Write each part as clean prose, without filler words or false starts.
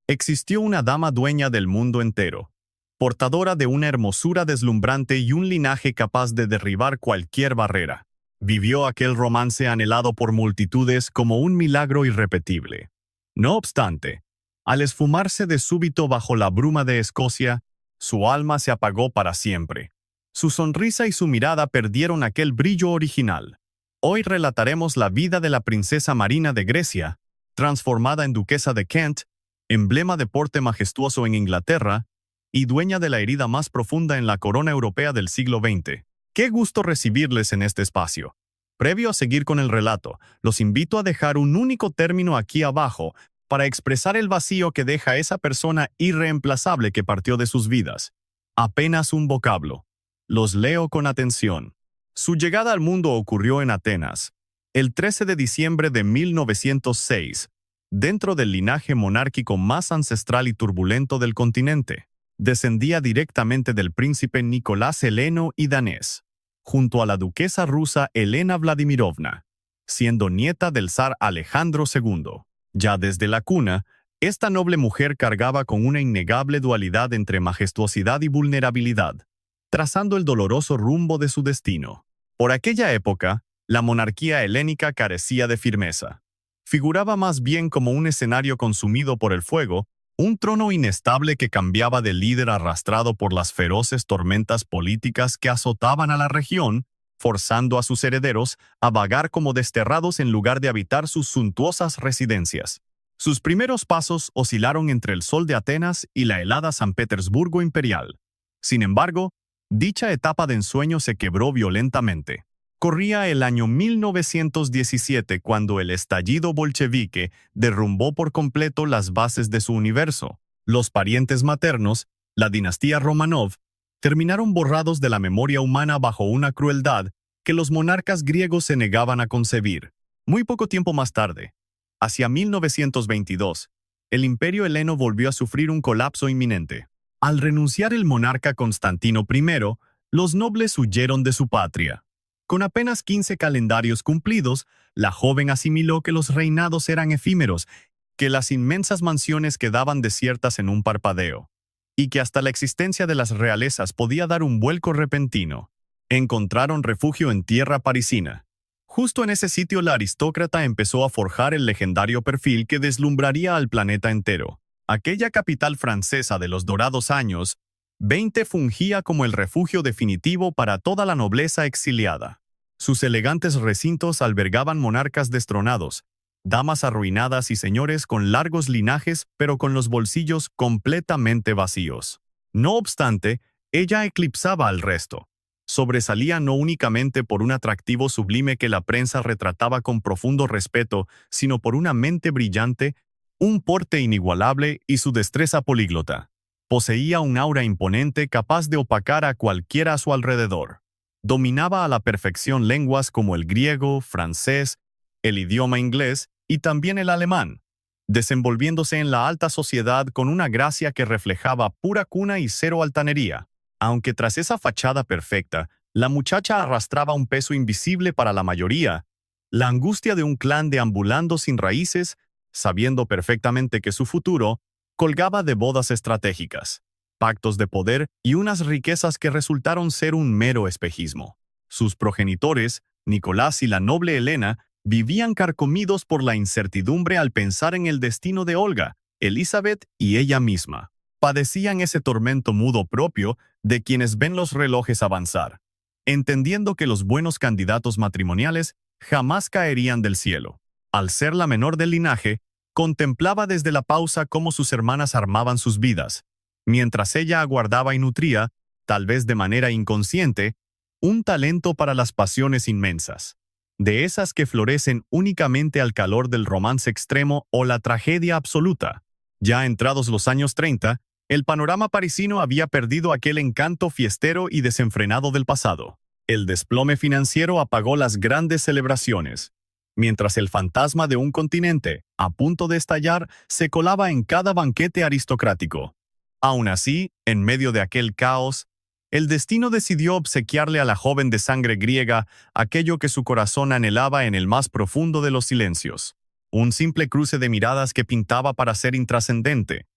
Existió una dama dueña del mundo entero, portadora de una hermosura deslumbrante y un linaje capaz de derribar cualquier barrera. Vivió aquel romance anhelado por multitudes como un milagro irrepetible. No obstante, al esfumarse de súbito bajo la bruma de Escocia, su alma se apagó para siempre. Su sonrisa y su mirada perdieron aquel brillo original. Hoy relataremos la vida de la princesa Marina de Grecia, transformada en duquesa de Kent, emblema de porte majestuoso en Inglaterra y dueña de la herida más profunda en la corona europea del siglo XX. Qué gusto recibirles en este espacio. Previo a seguir con el relato, los invito a dejar un único término aquí abajo para expresar el vacío que deja esa persona irreemplazable que partió de sus vidas. Apenas un vocablo. Los leo con atención. Su llegada al mundo ocurrió en Atenas, el 13 de diciembre de 1906, dentro del linaje monárquico más ancestral y turbulento del continente. Descendía directamente del príncipe Nicolás Heleno y danés, junto a la duquesa rusa Elena Vladimirovna, siendo nieta del zar Alejandro II. Ya desde la cuna, esta noble mujer cargaba con una innegable dualidad entre majestuosidad y vulnerabilidad, trazando el doloroso rumbo de su destino. Por aquella época, la monarquía helénica carecía de firmeza. Figuraba más bien como un escenario consumido por el fuego, un trono inestable que cambiaba de líder arrastrado por las feroces tormentas políticas que azotaban a la región, forzando a sus herederos a vagar como desterrados en lugar de habitar sus suntuosas residencias. Sus primeros pasos oscilaron entre el sol de Atenas y la helada San Petersburgo imperial. Sin embargo, dicha etapa de ensueño se quebró violentamente. Corría el año 1917 cuando el estallido bolchevique derrumbó por completo las bases de su universo. Los parientes maternos, la dinastía Romanov, terminaron borrados de la memoria humana bajo una crueldad que los monarcas griegos se negaban a concebir. Muy poco tiempo más tarde, hacia 1922, el imperio heleno volvió a sufrir un colapso inminente. Al renunciar el monarca Constantino I, los nobles huyeron de su patria. Con apenas 15 calendarios cumplidos, la joven asimiló que los reinados eran efímeros, que las inmensas mansiones quedaban desiertas en un parpadeo, y que hasta la existencia de las realezas podía dar un vuelco repentino. Encontraron refugio en tierra parisina. Justo en ese sitio la aristócrata empezó a forjar el legendario perfil que deslumbraría al planeta entero. Aquella capital francesa de los dorados años 20 fungía como el refugio definitivo para toda la nobleza exiliada. Sus elegantes recintos albergaban monarcas destronados, damas arruinadas y señores con largos linajes pero con los bolsillos completamente vacíos. No obstante, ella eclipsaba al resto. Sobresalía no únicamente por un atractivo sublime que la prensa retrataba con profundo respeto, sino por una mente brillante, un porte inigualable y su destreza políglota. Poseía un aura imponente capaz de opacar a cualquiera a su alrededor. Dominaba a la perfección lenguas como el griego, francés, el idioma inglés y también el alemán, desenvolviéndose en la alta sociedad con una gracia que reflejaba pura cuna y cero altanería. Aunque tras esa fachada perfecta, la muchacha arrastraba un peso invisible para la mayoría, la angustia de un clan deambulando sin raíces, sabiendo perfectamente que su futuro colgaba de bodas estratégicas, pactos de poder y unas riquezas que resultaron ser un mero espejismo. Sus progenitores, Nicolás y la noble Helena, vivían carcomidos por la incertidumbre al pensar en el destino de Olga, Elizabeth y ella misma. Padecían ese tormento mudo propio de quienes ven los relojes avanzar, entendiendo que los buenos candidatos matrimoniales jamás caerían del cielo. Al ser la menor del linaje, contemplaba desde la pausa cómo sus hermanas armaban sus vidas, mientras ella aguardaba y nutría, tal vez de manera inconsciente, un talento para las pasiones inmensas, de esas que florecen únicamente al calor del romance extremo o la tragedia absoluta. Ya entrados los años 30, el panorama parisino había perdido aquel encanto fiestero y desenfrenado del pasado. El desplome financiero apagó las grandes celebraciones, mientras el fantasma de un continente, a punto de estallar, se colaba en cada banquete aristocrático. Aún así, en medio de aquel caos, el destino decidió obsequiarle a la joven de sangre griega aquello que su corazón anhelaba en el más profundo de los silencios. Un simple cruce de miradas que pintaba para ser intrascendente,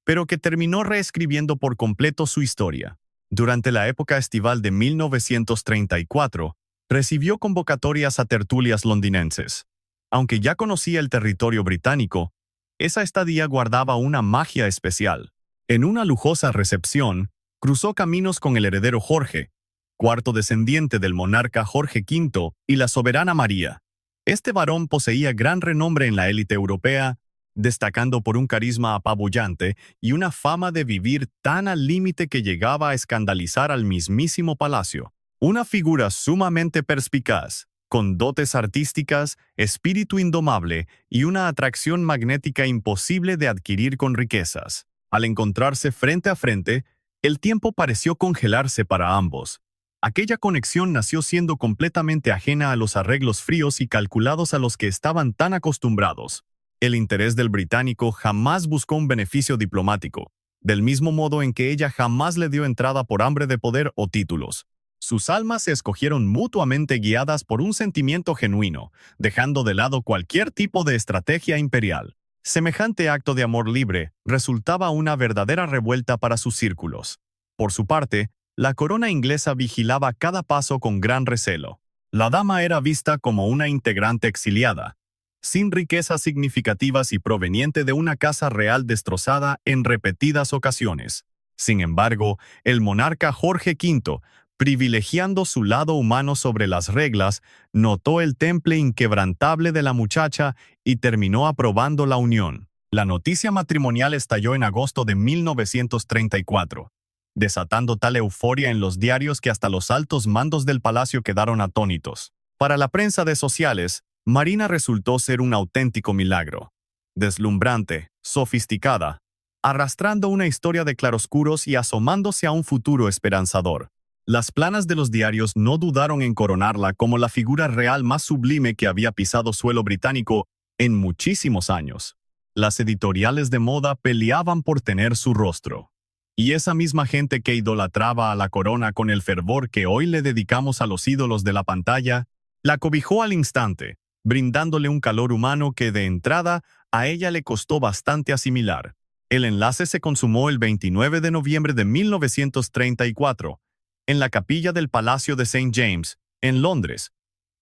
pero que terminó reescribiendo por completo su historia. Durante la época estival de 1934, recibió convocatorias a tertulias londinenses. Aunque ya conocía el territorio británico, esa estadía guardaba una magia especial. En una lujosa recepción, cruzó caminos con el heredero Jorge, cuarto descendiente del monarca Jorge V y la soberana María. Este varón poseía gran renombre en la élite europea, destacando por un carisma apabullante y una fama de vivir tan al límite que llegaba a escandalizar al mismísimo palacio. Una figura sumamente perspicaz, con dotes artísticas, espíritu indomable y una atracción magnética imposible de adquirir con riquezas. Al encontrarse frente a frente, el tiempo pareció congelarse para ambos. Aquella conexión nació siendo completamente ajena a los arreglos fríos y calculados a los que estaban tan acostumbrados. El interés del británico jamás buscó un beneficio diplomático, del mismo modo en que ella jamás le dio entrada por hambre de poder o títulos. Sus almas se escogieron mutuamente guiadas por un sentimiento genuino, dejando de lado cualquier tipo de estrategia imperial. Semejante acto de amor libre resultaba una verdadera revuelta para sus círculos. Por su parte, la corona inglesa vigilaba cada paso con gran recelo. La dama era vista como una integrante exiliada, sin riquezas significativas y proveniente de una casa real destrozada en repetidas ocasiones. Sin embargo, el monarca Jorge V, privilegiando su lado humano sobre las reglas, notó el temple inquebrantable de la muchacha y terminó aprobando la unión. La noticia matrimonial estalló en agosto de 1934, desatando tal euforia en los diarios que hasta los altos mandos del palacio quedaron atónitos. Para la prensa de sociales, Marina resultó ser un auténtico milagro. Deslumbrante, sofisticada, arrastrando una historia de claroscuros y asomándose a un futuro esperanzador. Las planas de los diarios no dudaron en coronarla como la figura real más sublime que había pisado suelo británico en muchísimos años. Las editoriales de moda peleaban por tener su rostro. Y esa misma gente que idolatraba a la corona con el fervor que hoy le dedicamos a los ídolos de la pantalla, la cobijó al instante, brindándole un calor humano que de entrada a ella le costó bastante asimilar. El enlace se consumó el 29 de noviembre de 1934, en la capilla del Palacio de St. James, en Londres,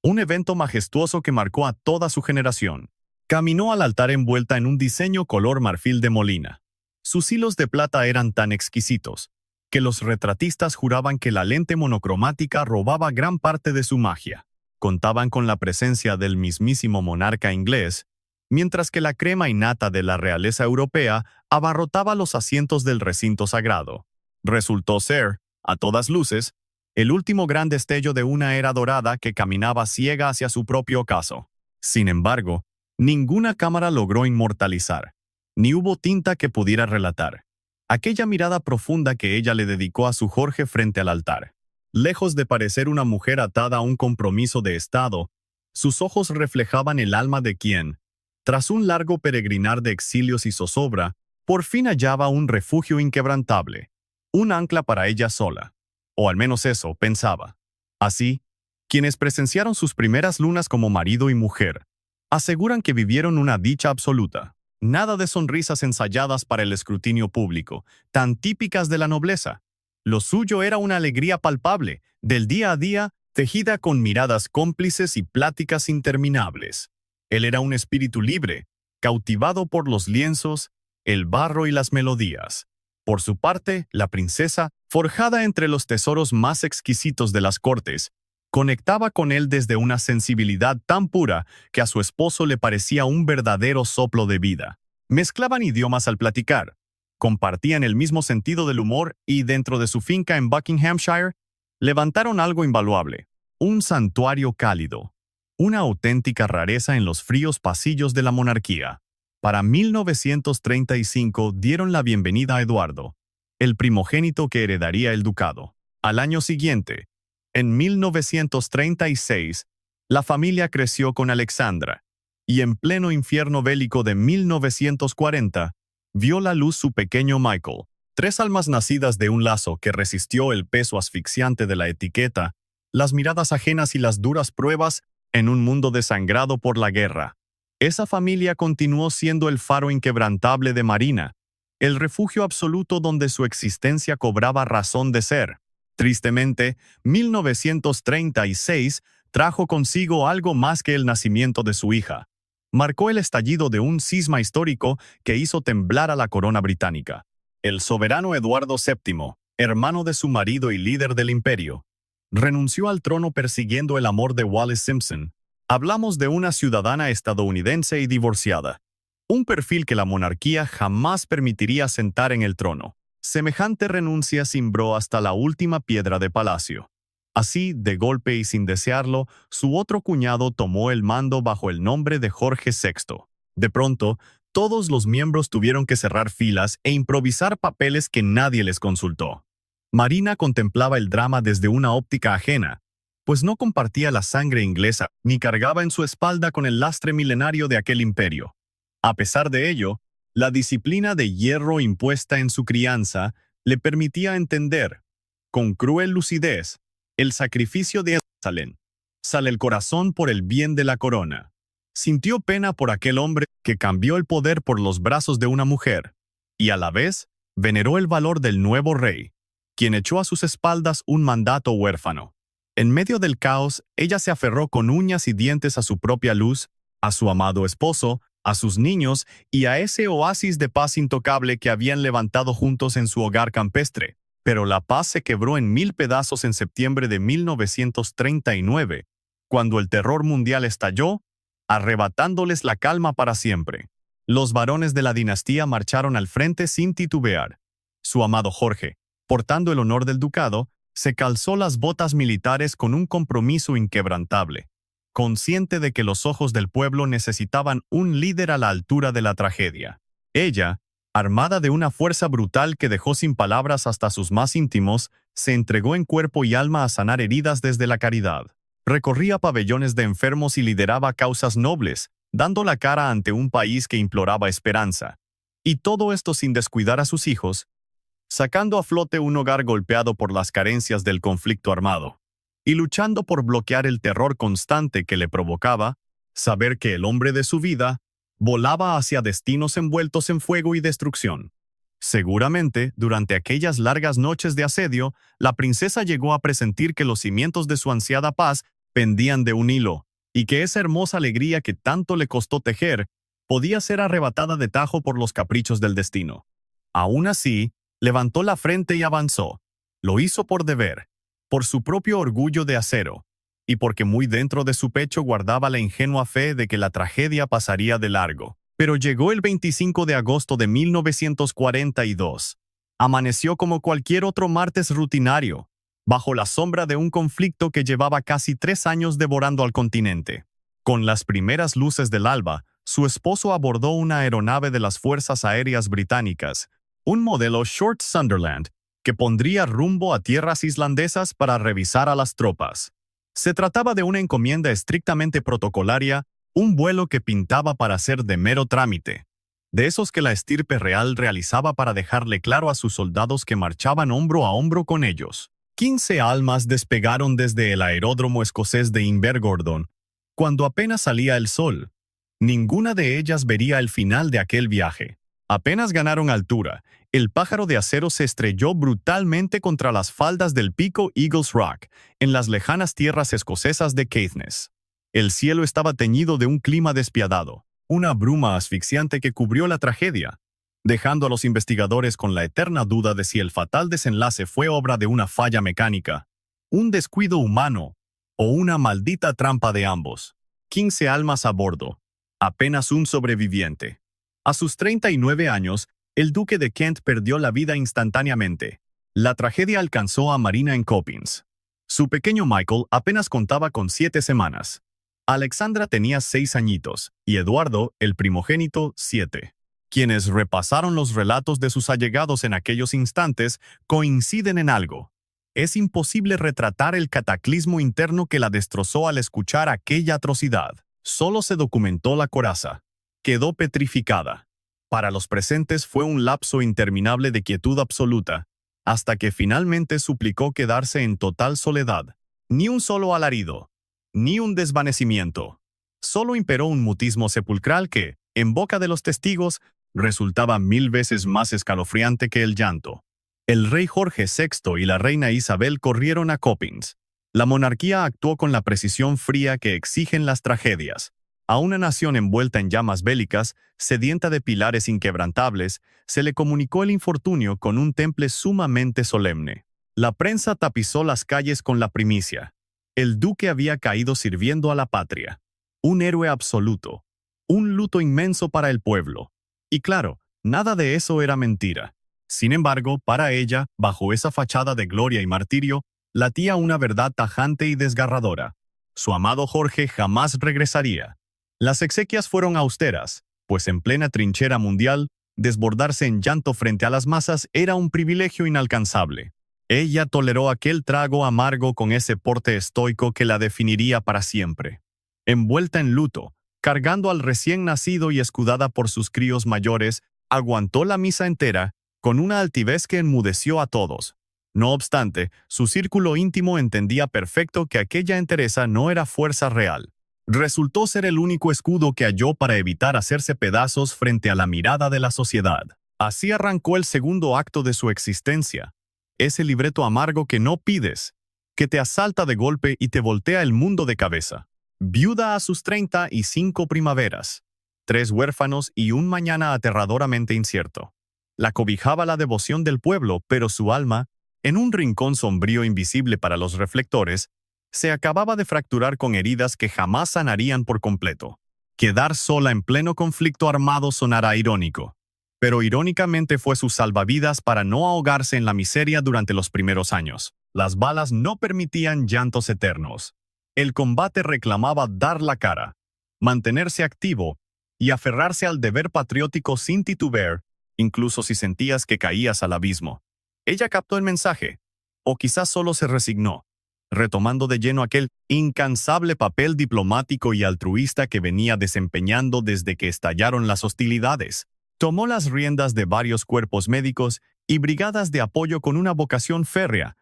un evento majestuoso que marcó a toda su generación. Caminó al altar envuelta en un diseño color marfil de Molina. Sus hilos de plata eran tan exquisitos, que los retratistas juraban que la lente monocromática robaba gran parte de su magia. Contaban con la presencia del mismísimo monarca inglés, mientras que la crema innata de la realeza europea abarrotaba los asientos del recinto sagrado. Resultó ser, a todas luces, el último gran destello de una era dorada que caminaba ciega hacia su propio ocaso. Sin embargo, ninguna cámara logró inmortalizar, ni hubo tinta que pudiera relatar aquella mirada profunda que ella le dedicó a su Jorge frente al altar. Lejos de parecer una mujer atada a un compromiso de Estado, sus ojos reflejaban el alma de quien, tras un largo peregrinar de exilios y zozobra, por fin hallaba un refugio inquebrantable, un ancla para ella sola. O al menos eso pensaba. Así, quienes presenciaron sus primeras lunas como marido y mujer, aseguran que vivieron una dicha absoluta. Nada de sonrisas ensayadas para el escrutinio público, tan típicas de la nobleza. Lo suyo era una alegría palpable, del día a día, tejida con miradas cómplices y pláticas interminables. Él era un espíritu libre, cautivado por los lienzos, el barro y las melodías. Por su parte, la princesa, forjada entre los tesoros más exquisitos de las cortes, conectaba con él desde una sensibilidad tan pura que a su esposo le parecía un verdadero soplo de vida. Mezclaban idiomas al platicar, compartían el mismo sentido del humor y dentro de su finca en Buckinghamshire, levantaron algo invaluable, un santuario cálido, una auténtica rareza en los fríos pasillos de la monarquía. Para 1935 dieron la bienvenida a Eduardo, el primogénito que heredaría el ducado. Al año siguiente, en 1936, la familia creció con Alexandra, y en pleno infierno bélico de 1940, vio la luz su pequeño Michael. 3 almas nacidas de un lazo que resistió el peso asfixiante de la etiqueta, las miradas ajenas y las duras pruebas en un mundo desangrado por la guerra. Esa familia continuó siendo el faro inquebrantable de Marina, el refugio absoluto donde su existencia cobraba razón de ser. Tristemente, 1936 trajo consigo algo más que el nacimiento de su hija. Marcó el estallido de un cisma histórico que hizo temblar a la corona británica. El soberano Eduardo VII, hermano de su marido y líder del imperio, renunció al trono persiguiendo el amor de Wallis Simpson. Hablamos de una ciudadana estadounidense y divorciada. Un perfil que la monarquía jamás permitiría sentar en el trono. Semejante renuncia cimbró hasta la última piedra de palacio. Así, de golpe y sin desearlo, su otro cuñado tomó el mando bajo el nombre de Jorge VI. De pronto, todos los miembros tuvieron que cerrar filas e improvisar papeles que nadie les consultó. Marina contemplaba el drama desde una óptica ajena, pues no compartía la sangre inglesa ni cargaba en su espalda con el lastre milenario de aquel imperio. A pesar de ello, la disciplina de hierro impuesta en su crianza le permitía entender, con cruel lucidez, el sacrificio de Jerusalén. Sale el corazón por el bien de la corona. Sintió pena por aquel hombre que cambió el poder por los brazos de una mujer, y a la vez veneró el valor del nuevo rey, quien echó a sus espaldas un mandato huérfano. En medio del caos, ella se aferró con uñas y dientes a su propia luz, a su amado esposo, a sus niños y a ese oasis de paz intocable que habían levantado juntos en su hogar campestre. Pero la paz se quebró en 1000 pedazos en septiembre de 1939, cuando el terror mundial estalló, arrebatándoles la calma para siempre. Los varones de la dinastía marcharon al frente sin titubear. Su amado Jorge, portando el honor del ducado, se calzó las botas militares con un compromiso inquebrantable, consciente de que los ojos del pueblo necesitaban un líder a la altura de la tragedia. Ella, armada de una fuerza brutal que dejó sin palabras hasta sus más íntimos, se entregó en cuerpo y alma a sanar heridas desde la caridad. Recorría pabellones de enfermos y lideraba causas nobles, dando la cara ante un país que imploraba esperanza. Y todo esto sin descuidar a sus hijos, sacando a flote un hogar golpeado por las carencias del conflicto armado, y luchando por bloquear el terror constante que le provocaba saber que el hombre de su vida volaba hacia destinos envueltos en fuego y destrucción. Seguramente, durante aquellas largas noches de asedio, la princesa llegó a presentir que los cimientos de su ansiada paz pendían de un hilo, y que esa hermosa alegría que tanto le costó tejer podía ser arrebatada de tajo por los caprichos del destino. Aún así, levantó la frente y avanzó. Lo hizo por deber, por su propio orgullo de acero, y porque muy dentro de su pecho guardaba la ingenua fe de que la tragedia pasaría de largo. Pero llegó el 25 de agosto de 1942. Amaneció como cualquier otro martes rutinario, bajo la sombra de un conflicto que llevaba casi 3 años devorando al continente. Con las primeras luces del alba, su esposo abordó una aeronave de las Fuerzas Aéreas Británicas, un modelo Short Sunderland, que pondría rumbo a tierras islandesas para revisar a las tropas. Se trataba de una encomienda estrictamente protocolaria, un vuelo que pintaba para ser de mero trámite, de esos que la estirpe real realizaba para dejarle claro a sus soldados que marchaban hombro a hombro con ellos. 15 almas despegaron desde el aeródromo escocés de Invergordon, cuando apenas salía el sol. Ninguna de ellas vería el final de aquel viaje. Apenas ganaron altura, el pájaro de acero se estrelló brutalmente contra las faldas del pico Eagles Rock, en las lejanas tierras escocesas de Caithness. El cielo estaba teñido de un clima despiadado, una bruma asfixiante que cubrió la tragedia, dejando a los investigadores con la eterna duda de si el fatal desenlace fue obra de una falla mecánica, un descuido humano o una maldita trampa de ambos. 15 almas a bordo, apenas un sobreviviente. A sus 39 años, el duque de Kent perdió la vida instantáneamente. La tragedia alcanzó a Marina en Coppins. Su pequeño Michael apenas contaba con 7 semanas. Alexandra tenía 6 añitos, y Eduardo, el primogénito, 7. Quienes repasaron los relatos de sus allegados en aquellos instantes coinciden en algo. Es imposible retratar el cataclismo interno que la destrozó al escuchar aquella atrocidad. Solo se documentó la coraza. Quedó petrificada. Para los presentes fue un lapso interminable de quietud absoluta, hasta que finalmente suplicó quedarse en total soledad. Ni un solo alarido, ni un desvanecimiento. Solo imperó un mutismo sepulcral que, en boca de los testigos, resultaba 1000 veces más escalofriante que el llanto. El rey Jorge VI y la reina Isabel corrieron a Coppins. La monarquía actuó con la precisión fría que exigen las tragedias. A una nación envuelta en llamas bélicas, sedienta de pilares inquebrantables, se le comunicó el infortunio con un temple sumamente solemne. La prensa tapizó las calles con la primicia. El duque había caído sirviendo a la patria. Un héroe absoluto. Un luto inmenso para el pueblo. Y claro, nada de eso era mentira. Sin embargo, para ella, bajo esa fachada de gloria y martirio, latía una verdad tajante y desgarradora. Su amado Jorge jamás regresaría. Las exequias fueron austeras, pues en plena trinchera mundial, desbordarse en llanto frente a las masas era un privilegio inalcanzable. Ella toleró aquel trago amargo con ese porte estoico que la definiría para siempre. Envuelta en luto, cargando al recién nacido y escudada por sus críos mayores, aguantó la misa entera, con una altivez que enmudeció a todos. No obstante, su círculo íntimo entendía perfecto que aquella entereza no era fuerza real. Resultó ser el único escudo que halló para evitar hacerse pedazos frente a la mirada de la sociedad. Así arrancó el segundo acto de su existencia. Ese libreto amargo que no pides, que te asalta de golpe y te voltea el mundo de cabeza. Viuda a sus 35 primaveras, 3 huérfanos y un mañana aterradoramente incierto. La cobijaba la devoción del pueblo, pero su alma, en un rincón sombrío invisible para los reflectores, se acababa de fracturar con heridas que jamás sanarían por completo. Quedar sola en pleno conflicto armado sonará irónico, pero irónicamente fue su salvavidas para no ahogarse en la miseria durante los primeros años. Las balas no permitían llantos eternos. El combate reclamaba dar la cara, mantenerse activo y aferrarse al deber patriótico sin titubear, incluso si sentías que caías al abismo. Ella captó el mensaje, o quizás solo se resignó, retomando de lleno aquel incansable papel diplomático y altruista que venía desempeñando desde que estallaron las hostilidades. Tomó las riendas de varios cuerpos médicos y brigadas de apoyo con una vocación férrea.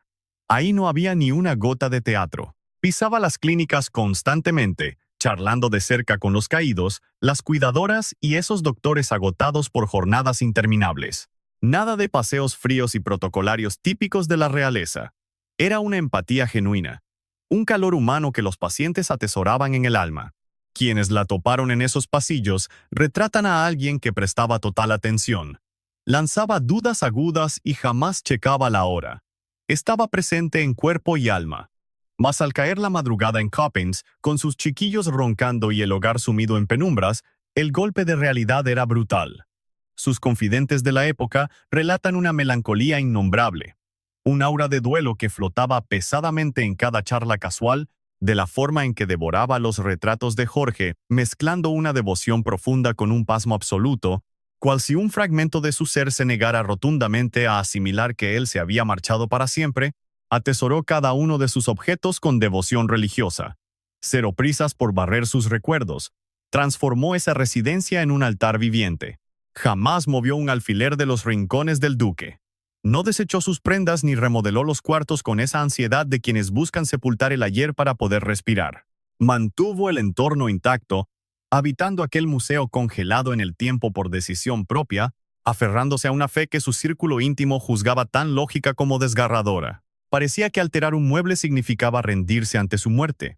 Ahí no había ni una gota de teatro. Pisaba las clínicas constantemente, charlando de cerca con los caídos, las cuidadoras y esos doctores agotados por jornadas interminables. Nada de paseos fríos y protocolarios típicos de la realeza. Era una empatía genuina, un calor humano que los pacientes atesoraban en el alma. Quienes la toparon en esos pasillos retratan a alguien que prestaba total atención. Lanzaba dudas agudas y jamás checaba la hora. Estaba presente en cuerpo y alma. Mas al caer la madrugada en Coppins, con sus chiquillos roncando y el hogar sumido en penumbras, el golpe de realidad era brutal. Sus confidentes de la época relatan una melancolía innombrable, un aura de duelo que flotaba pesadamente en cada charla casual, de la forma en que devoraba los retratos de Jorge, mezclando una devoción profunda con un pasmo absoluto, cual si un fragmento de su ser se negara rotundamente a asimilar que él se había marchado para siempre. Atesoró cada uno de sus objetos con devoción religiosa. Cero prisas por barrer sus recuerdos. Transformó esa residencia en un altar viviente. Jamás movió un alfiler de los rincones del duque. No desechó sus prendas ni remodeló los cuartos con esa ansiedad de quienes buscan sepultar el ayer para poder respirar. Mantuvo el entorno intacto, habitando aquel museo congelado en el tiempo por decisión propia, aferrándose a una fe que su círculo íntimo juzgaba tan lógica como desgarradora. Parecía que alterar un mueble significaba rendirse ante su muerte,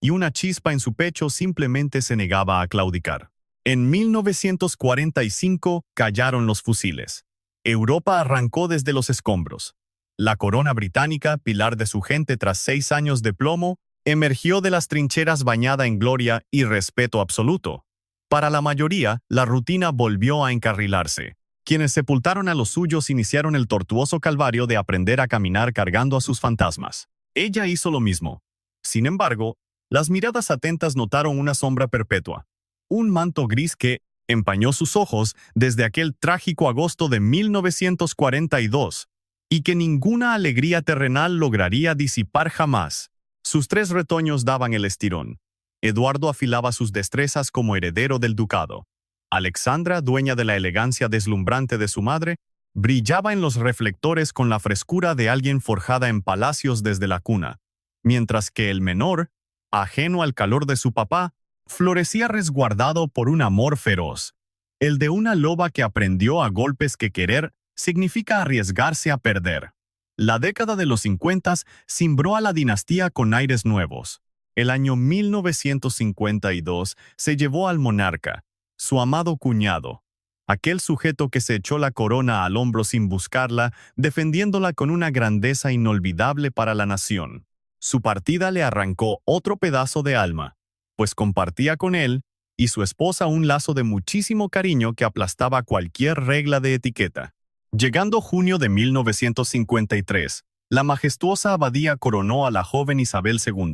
y una chispa en su pecho simplemente se negaba a claudicar. En 1945 callaron los fusiles. Europa arrancó desde los escombros. La corona británica, pilar de su gente tras 6 años de plomo, emergió de las trincheras bañada en gloria y respeto absoluto. Para la mayoría, la rutina volvió a encarrilarse. Quienes sepultaron a los suyos iniciaron el tortuoso calvario de aprender a caminar cargando a sus fantasmas. Ella hizo lo mismo. Sin embargo, las miradas atentas notaron una sombra perpetua. Un manto gris que empañó sus ojos desde aquel trágico agosto de 1942, y que ninguna alegría terrenal lograría disipar jamás. Sus 3 retoños daban el estirón. Eduardo afilaba sus destrezas como heredero del ducado. Alexandra, dueña de la elegancia deslumbrante de su madre, brillaba en los reflectores con la frescura de alguien forjada en palacios desde la cuna, mientras que el menor, ajeno al calor de su papá, florecía resguardado por un amor feroz. el de una loba que aprendió a golpes que querer significa arriesgarse a perder. La década de los 50 cimbró a la dinastía con aires nuevos. El año 1952 se llevó al monarca, su amado cuñado, aquel sujeto que se echó la corona al hombro sin buscarla, defendiéndola con una grandeza inolvidable para la nación. Su partida le arrancó otro pedazo de alma, pues compartía con él y su esposa un lazo de muchísimo cariño que aplastaba cualquier regla de etiqueta. Llegando junio de 1953, la majestuosa abadía coronó a la joven Isabel II,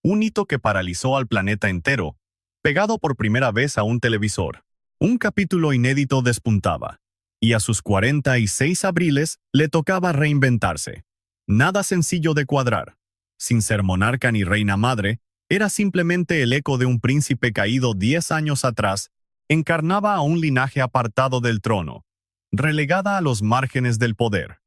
un hito que paralizó al planeta entero, pegado por primera vez a un televisor. Un capítulo inédito despuntaba, y a sus 46 abriles le tocaba reinventarse. Nada sencillo de cuadrar. Sin ser monarca ni reina madre, era simplemente el eco de un príncipe caído 10 años atrás, encarnaba a un linaje apartado del trono, relegada a los márgenes del poder.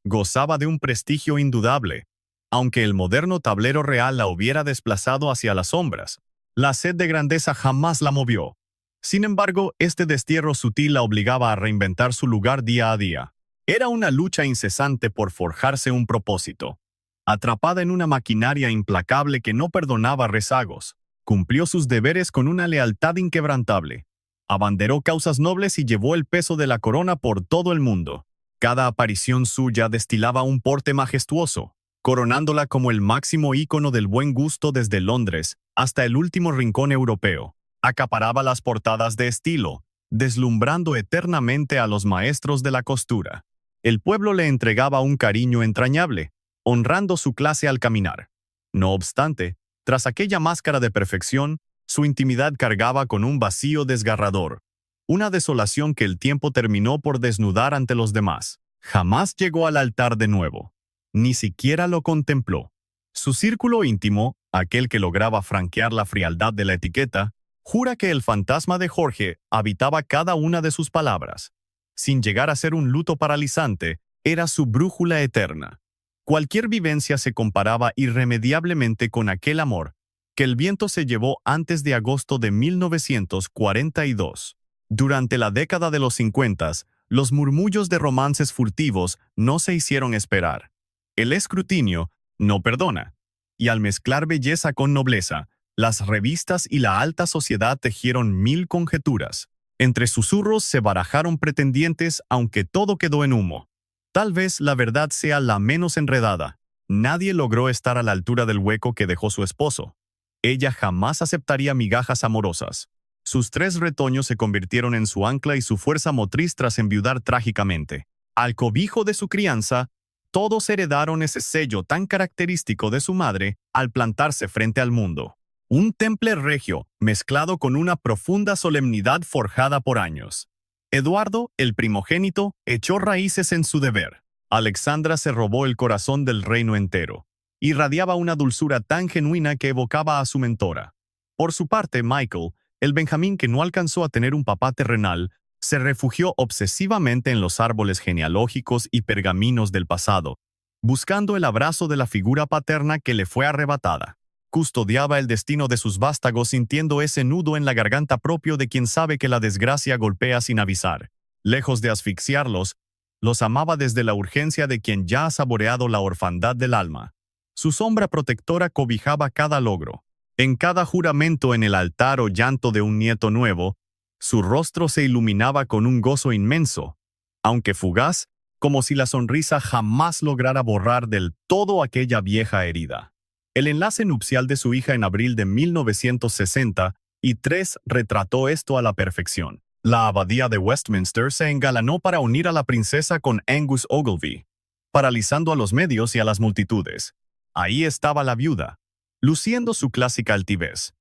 Gozaba de un prestigio indudable, aunque el moderno tablero real la hubiera desplazado hacia las sombras. La sed de grandeza jamás la movió. Sin embargo, este destierro sutil la obligaba a reinventar su lugar día a día. Era una lucha incesante por forjarse un propósito. Atrapada en una maquinaria implacable que no perdonaba rezagos, cumplió sus deberes con una lealtad inquebrantable. Abanderó causas nobles y llevó el peso de la corona por todo el mundo. Cada aparición suya destilaba un porte majestuoso, coronándola como el máximo ícono del buen gusto desde Londres hasta el último rincón europeo. Acaparaba las portadas de estilo, deslumbrando eternamente a los maestros de la costura. El pueblo le entregaba un cariño entrañable, honrando su clase al caminar. No obstante, tras aquella máscara de perfección, su intimidad cargaba con un vacío desgarrador, una desolación que el tiempo terminó por desnudar ante los demás. Jamás llegó al altar de nuevo. Ni siquiera lo contempló. Su círculo íntimo, aquel que lograba franquear la frialdad de la etiqueta, jura que el fantasma de Jorge habitaba cada una de sus palabras. Sin llegar a ser un luto paralizante, era su brújula eterna. Cualquier vivencia se comparaba irremediablemente con aquel amor que el viento se llevó antes de agosto de 1942. Durante la década de los 50, los murmullos de romances furtivos no se hicieron esperar. El escrutinio no perdona, y al mezclar belleza con nobleza, las revistas y la alta sociedad tejieron mil conjeturas. Entre susurros se barajaron pretendientes, aunque todo quedó en humo. Tal vez la verdad sea la menos enredada. Nadie logró estar a la altura del hueco que dejó su esposo. Ella jamás aceptaría migajas amorosas. Sus 3 retoños se convirtieron en su ancla y su fuerza motriz tras enviudar trágicamente. Al cobijo de su crianza, todos heredaron ese sello tan característico de su madre al plantarse frente al mundo. Un temple regio, mezclado con una profunda solemnidad forjada por años. Eduardo, el primogénito, echó raíces en su deber. Alexandra se robó el corazón del reino entero. Irradiaba una dulzura tan genuina que evocaba a su mentora. Por su parte, Michael, el Benjamín que no alcanzó a tener un papá terrenal, se refugió obsesivamente en los árboles genealógicos y pergaminos del pasado, buscando el abrazo de la figura paterna que le fue arrebatada. Custodiaba el destino de sus vástagos sintiendo ese nudo en la garganta propio de quien sabe que la desgracia golpea sin avisar. Lejos de asfixiarlos, los amaba desde la urgencia de quien ya ha saboreado la orfandad del alma. Su sombra protectora cobijaba cada logro. En cada juramento en el altar o llanto de un nieto nuevo, su rostro se iluminaba con un gozo inmenso, aunque fugaz, como si la sonrisa jamás lograra borrar del todo aquella vieja herida. El enlace nupcial de su hija en abril de 1963 retrató esto a la perfección. La abadía de Westminster se engalanó para unir a la princesa con Angus Ogilvy, paralizando a los medios y a las multitudes. Ahí estaba la viuda, luciendo su clásica altivez,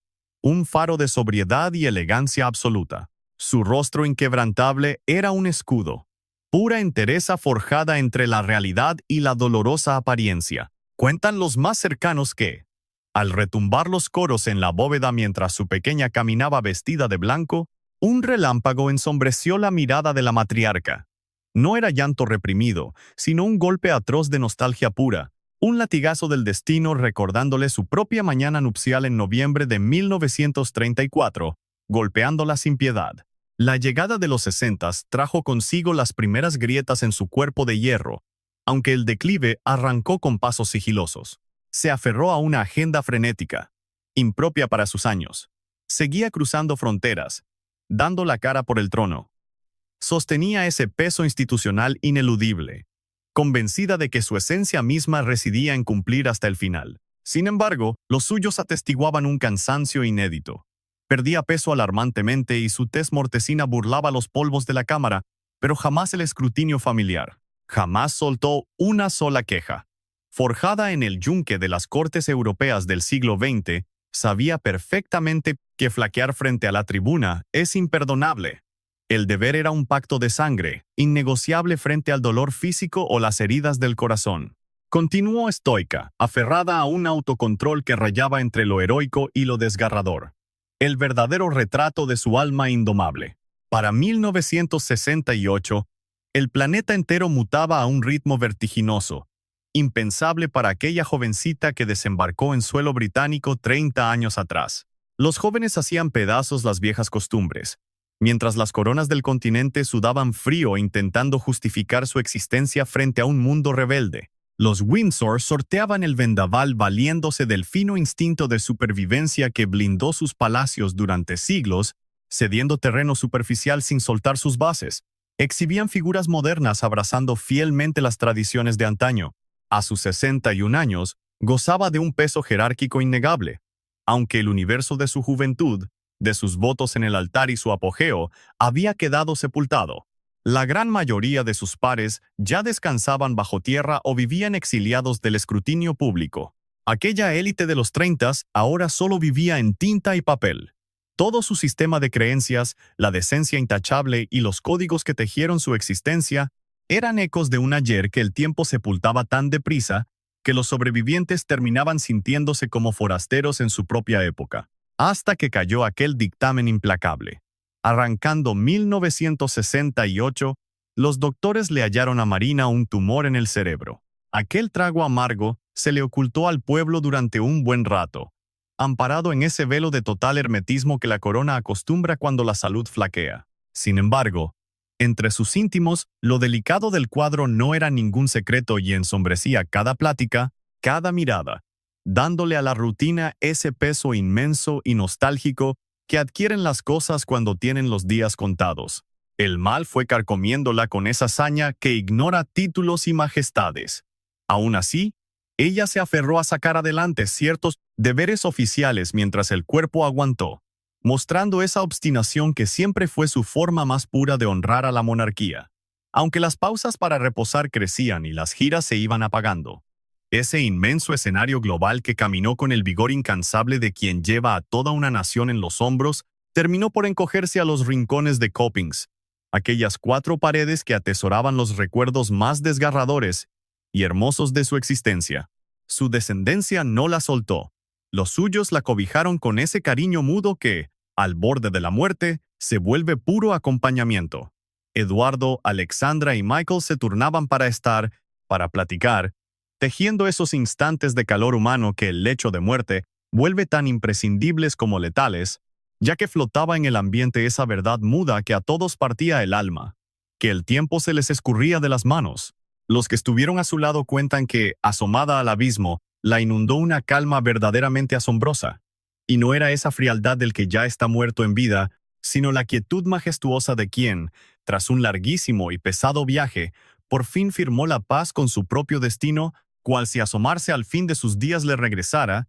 un faro de sobriedad y elegancia absoluta. Su rostro inquebrantable era un escudo, pura entereza forjada entre la realidad y la dolorosa apariencia. Cuentan los más cercanos que, al retumbar los coros en la bóveda mientras su pequeña caminaba vestida de blanco, un relámpago ensombreció la mirada de la matriarca. No era llanto reprimido, sino un golpe atroz de nostalgia pura, un latigazo del destino recordándole su propia mañana nupcial en noviembre de 1934, golpeándola sin piedad. La llegada de los 60 trajo consigo las primeras grietas en su cuerpo de hierro, aunque el declive arrancó con pasos sigilosos. Se aferró a una agenda frenética, impropia para sus años. Seguía cruzando fronteras, dando la cara por el trono. Sostenía ese peso institucional ineludible, convencida de que su esencia misma residía en cumplir hasta el final. Sin embargo, los suyos atestiguaban un cansancio inédito. Perdía peso alarmantemente y su tez mortecina burlaba los polvos de la cámara, pero jamás el escrutinio familiar. Jamás soltó una sola queja. Forjada en el yunque de las cortes europeas del siglo XX, sabía perfectamente que flaquear frente a la tribuna es imperdonable. El deber era un pacto de sangre, innegociable frente al dolor físico o las heridas del corazón. Continuó estoica, aferrada a un autocontrol que rayaba entre lo heroico y lo desgarrador. El verdadero retrato de su alma indomable. Para 1968, el planeta entero mutaba a un ritmo vertiginoso, impensable para aquella jovencita que desembarcó en suelo británico 30 años atrás. Los jóvenes hacían pedazos las viejas costumbres, mientras las coronas del continente sudaban frío intentando justificar su existencia frente a un mundo rebelde. Los Windsor sorteaban el vendaval valiéndose del fino instinto de supervivencia que blindó sus palacios durante siglos, cediendo terreno superficial sin soltar sus bases. Exhibían figuras modernas abrazando fielmente las tradiciones de antaño. A sus 61 años, gozaba de un peso jerárquico innegable, aunque el universo de su juventud, de sus votos en el altar y su apogeo, había quedado sepultado. La gran mayoría de sus pares ya descansaban bajo tierra o vivían exiliados del escrutinio público. Aquella élite de los 30 ahora solo vivía en tinta y papel. Todo su sistema de creencias, la decencia intachable y los códigos que tejieron su existencia eran ecos de un ayer que el tiempo sepultaba tan deprisa que los sobrevivientes terminaban sintiéndose como forasteros en su propia época. Hasta que cayó aquel dictamen implacable. Arrancando 1968, los doctores le hallaron a Marina un tumor en el cerebro. Aquel trago amargo se le ocultó al pueblo durante un buen rato, amparado en ese velo de total hermetismo que la corona acostumbra cuando la salud flaquea. Sin embargo, entre sus íntimos, lo delicado del cuadro no era ningún secreto y ensombrecía cada plática, cada mirada, dándole a la rutina ese peso inmenso y nostálgico que adquieren las cosas cuando tienen los días contados. El mal fue carcomiéndola con esa saña que ignora títulos y majestades. Aún así, ella se aferró a sacar adelante ciertos deberes oficiales mientras el cuerpo aguantó, mostrando esa obstinación que siempre fue su forma más pura de honrar a la monarquía. Aunque las pausas para reposar crecían y las giras se iban apagando, ese inmenso escenario global que caminó con el vigor incansable de quien lleva a toda una nación en los hombros, terminó por encogerse a los rincones de Copings, aquellas 4 paredes que atesoraban los recuerdos más desgarradores y hermosos de su existencia. Su descendencia no la soltó. Los suyos la cobijaron con ese cariño mudo que, al borde de la muerte, se vuelve puro acompañamiento. Eduardo, Alexandra y Michael se turnaban para platicar, tejiendo esos instantes de calor humano que el lecho de muerte vuelve tan imprescindibles como letales, ya que flotaba en el ambiente esa verdad muda que a todos partía el alma, que el tiempo se les escurría de las manos. Los que estuvieron a su lado cuentan que, asomada al abismo, la inundó una calma verdaderamente asombrosa. Y no era esa frialdad del que ya está muerto en vida, sino la quietud majestuosa de quien, tras un larguísimo y pesado viaje, por fin firmó la paz con su propio destino, cual si asomarse al fin de sus días le regresara,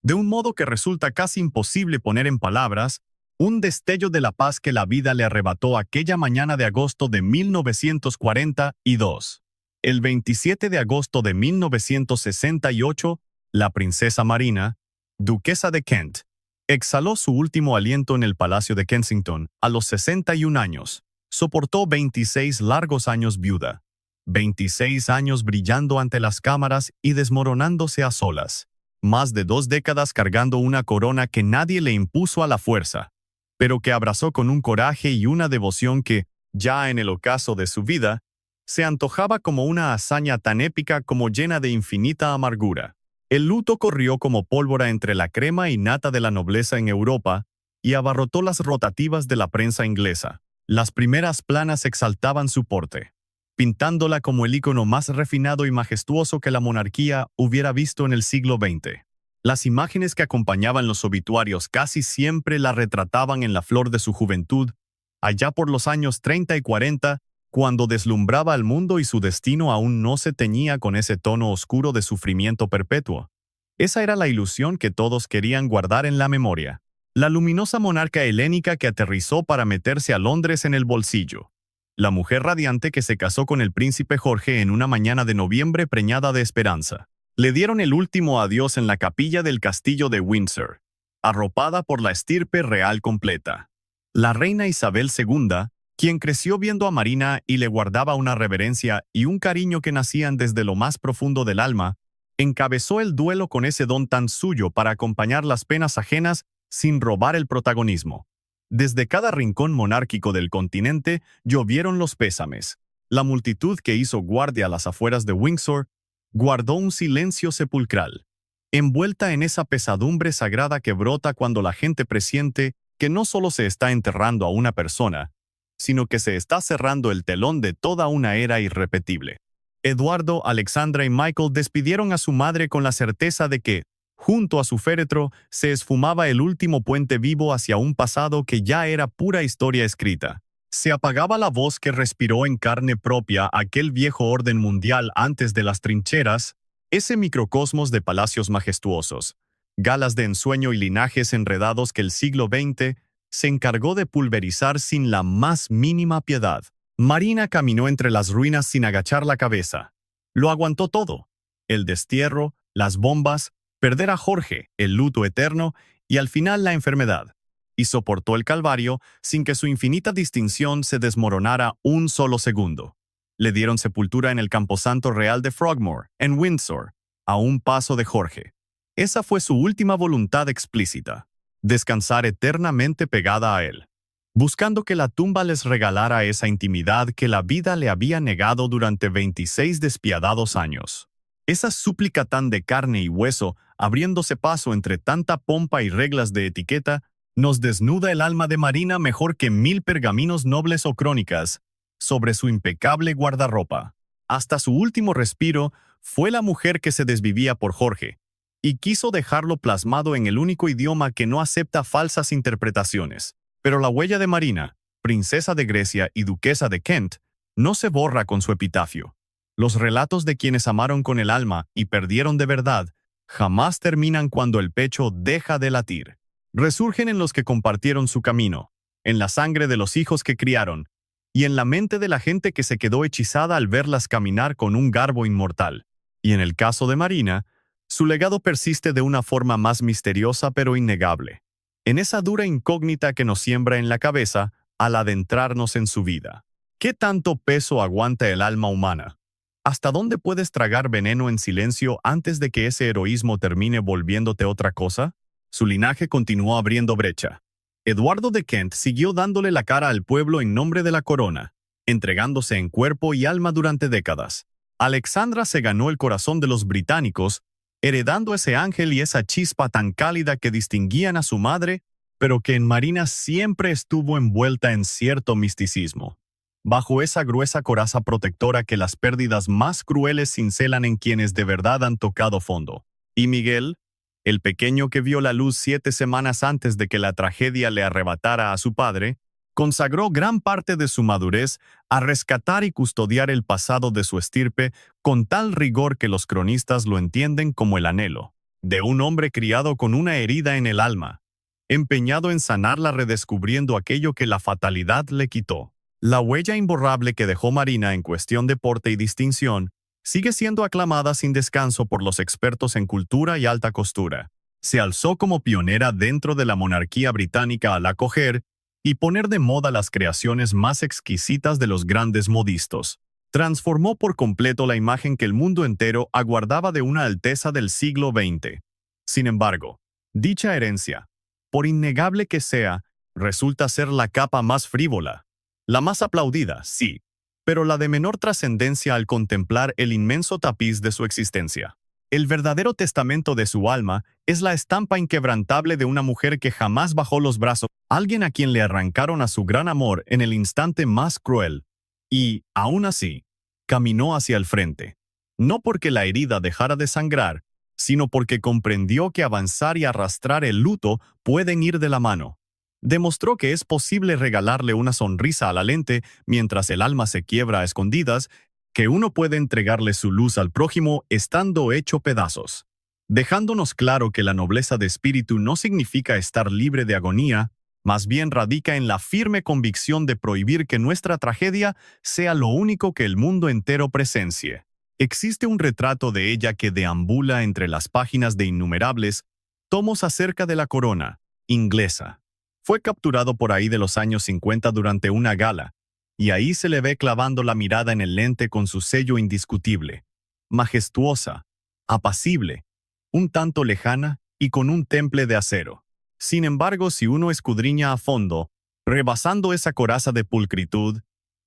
de un modo que resulta casi imposible poner en palabras, un destello de la paz que la vida le arrebató aquella mañana de agosto de 1942. El 27 de agosto de 1968, la princesa Marina, duquesa de Kent, exhaló su último aliento en el Palacio de Kensington a los 61 años. Soportó 26 largos años viuda. 26 años brillando ante las cámaras y desmoronándose a solas. Más de 2 décadas cargando una corona que nadie le impuso a la fuerza, pero que abrazó con un coraje y una devoción que, ya en el ocaso de su vida, se antojaba como una hazaña tan épica como llena de infinita amargura. El luto corrió como pólvora entre la crema y nata de la nobleza en Europa y abarrotó las rotativas de la prensa inglesa. Las primeras planas exaltaban su porte, pintándola como el ícono más refinado y majestuoso que la monarquía hubiera visto en el siglo XX. Las imágenes que acompañaban los obituarios casi siempre la retrataban en la flor de su juventud, allá por los años 30 y 40, cuando deslumbraba al mundo y su destino aún no se teñía con ese tono oscuro de sufrimiento perpetuo. Esa era la ilusión que todos querían guardar en la memoria. La luminosa monarca helénica que aterrizó para meterse a Londres en el bolsillo. La mujer radiante que se casó con el príncipe Jorge en una mañana de noviembre preñada de esperanza. Le dieron el último adiós en la capilla del castillo de Windsor, arropada por la estirpe real completa. La reina Isabel II, quien creció viendo a Marina y le guardaba una reverencia y un cariño que nacían desde lo más profundo del alma, encabezó el duelo con ese don tan suyo para acompañar las penas ajenas sin robar el protagonismo. Desde cada rincón monárquico del continente llovieron los pésames. La multitud que hizo guardia a las afueras de Windsor guardó un silencio sepulcral, envuelta en esa pesadumbre sagrada que brota cuando la gente presiente que no solo se está enterrando a una persona, sino que se está cerrando el telón de toda una era irrepetible. Eduardo, Alexandra y Michael despidieron a su madre con la certeza de que, junto a su féretro, se esfumaba el último puente vivo hacia un pasado que ya era pura historia escrita. Se apagaba la voz que respiró en carne propia aquel viejo orden mundial antes de las trincheras, ese microcosmos de palacios majestuosos, galas de ensueño y linajes enredados que el siglo XX se encargó de pulverizar sin la más mínima piedad. Marina caminó entre las ruinas sin agachar la cabeza. Lo aguantó todo: el destierro, las bombas, perder a Jorge, el luto eterno y al final la enfermedad. Y soportó el calvario sin que su infinita distinción se desmoronara un solo segundo. Le dieron sepultura en el camposanto real de Frogmore, en Windsor, a un paso de Jorge. Esa fue su última voluntad explícita: descansar eternamente pegada a él, buscando que la tumba les regalara esa intimidad que la vida le había negado durante 26 despiadados años. Esa súplica tan de carne y hueso, abriéndose paso entre tanta pompa y reglas de etiqueta, nos desnuda el alma de Marina mejor que 1000 pergaminos nobles o crónicas sobre su impecable guardarropa. Hasta su último respiro, fue la mujer que se desvivía por Jorge, y quiso dejarlo plasmado en el único idioma que no acepta falsas interpretaciones. Pero la huella de Marina, princesa de Grecia y duquesa de Kent, no se borra con su epitafio. Los relatos de quienes amaron con el alma y perdieron de verdad jamás terminan cuando el pecho deja de latir. Resurgen en los que compartieron su camino, en la sangre de los hijos que criaron, y en la mente de la gente que se quedó hechizada al verlas caminar con un garbo inmortal. Y en el caso de Marina, su legado persiste de una forma más misteriosa pero innegable, en esa dura incógnita que nos siembra en la cabeza al adentrarnos en su vida. ¿Qué tanto peso aguanta el alma humana? ¿Hasta dónde puedes tragar veneno en silencio antes de que ese heroísmo termine volviéndote otra cosa? Su linaje continuó abriendo brecha. Eduardo de Kent siguió dándole la cara al pueblo en nombre de la corona, entregándose en cuerpo y alma durante décadas. Alexandra se ganó el corazón de los británicos, heredando ese ángel y esa chispa tan cálida que distinguían a su madre, pero que en Marina siempre estuvo envuelta en cierto misticismo. Bajo esa gruesa coraza protectora que las pérdidas más crueles cincelan en quienes de verdad han tocado fondo. Y Miguel, el pequeño que vio la luz 7 semanas antes de que la tragedia le arrebatara a su padre, consagró gran parte de su madurez a rescatar y custodiar el pasado de su estirpe con tal rigor que los cronistas lo entienden como el anhelo de un hombre criado con una herida en el alma, empeñado en sanarla redescubriendo aquello que la fatalidad le quitó. La huella imborrable que dejó Marina en cuestión de porte y distinción sigue siendo aclamada sin descanso por los expertos en cultura y alta costura. Se alzó como pionera dentro de la monarquía británica al acoger y poner de moda las creaciones más exquisitas de los grandes modistos. Transformó por completo la imagen que el mundo entero aguardaba de una alteza del siglo XX. Sin embargo, dicha herencia, por innegable que sea, resulta ser la capa más frívola. La más aplaudida, sí, pero la de menor trascendencia al contemplar el inmenso tapiz de su existencia. El verdadero testamento de su alma es la estampa inquebrantable de una mujer que jamás bajó los brazos, alguien a quien le arrancaron a su gran amor en el instante más cruel. Y, aún así, caminó hacia el frente. No porque la herida dejara de sangrar, sino porque comprendió que avanzar y arrastrar el luto pueden ir de la mano. Demostró que es posible regalarle una sonrisa a la lente mientras el alma se quiebra a escondidas, que uno puede entregarle su luz al prójimo estando hecho pedazos, dejándonos claro que la nobleza de espíritu no significa estar libre de agonía, más bien radica en la firme convicción de prohibir que nuestra tragedia sea lo único que el mundo entero presencie. Existe un retrato de ella que deambula entre las páginas de innumerables tomos acerca de la corona inglesa. Fue capturado por ahí de los años 50 durante una gala, y ahí se le ve clavando la mirada en el lente con su sello indiscutible, majestuosa, apacible, un tanto lejana y con un temple de acero. Sin embargo, si uno escudriña a fondo, rebasando esa coraza de pulcritud,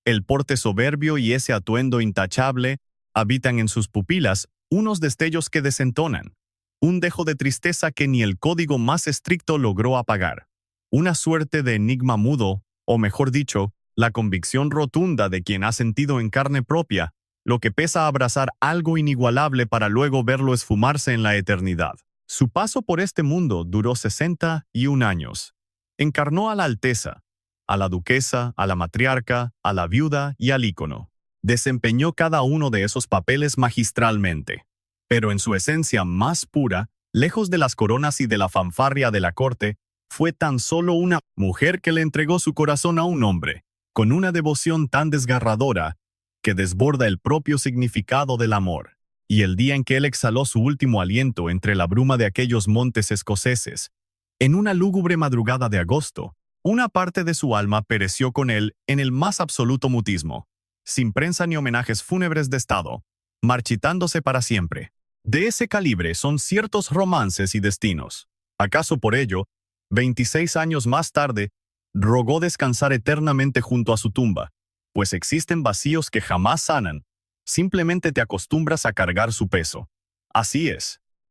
el porte soberbio y ese atuendo intachable, habitan en sus pupilas unos destellos que desentonan, un dejo de tristeza que ni el código más estricto logró apagar, una suerte de enigma mudo, o mejor dicho, la convicción rotunda de quien ha sentido en carne propia lo que pesa abrazar algo inigualable para luego verlo esfumarse en la eternidad. Su paso por este mundo duró 61 años. Encarnó a la alteza, a la duquesa, a la matriarca, a la viuda y al ícono. Desempeñó cada uno de esos papeles magistralmente. Pero en su esencia más pura, lejos de las coronas y de la fanfarria de la corte, fue tan solo una mujer que le entregó su corazón a un hombre, con una devoción tan desgarradora que desborda el propio significado del amor. Y el día en que él exhaló su último aliento entre la bruma de aquellos montes escoceses, en una lúgubre madrugada de agosto, una parte de su alma pereció con él en el más absoluto mutismo, sin prensa ni homenajes fúnebres de estado, marchitándose para siempre. De ese calibre son ciertos romances y destinos. ¿Acaso por ello, 26 años más tarde, rogó descansar eternamente junto a su tumba? Pues existen vacíos que jamás sanan, simplemente te acostumbras a cargar su peso. Así es.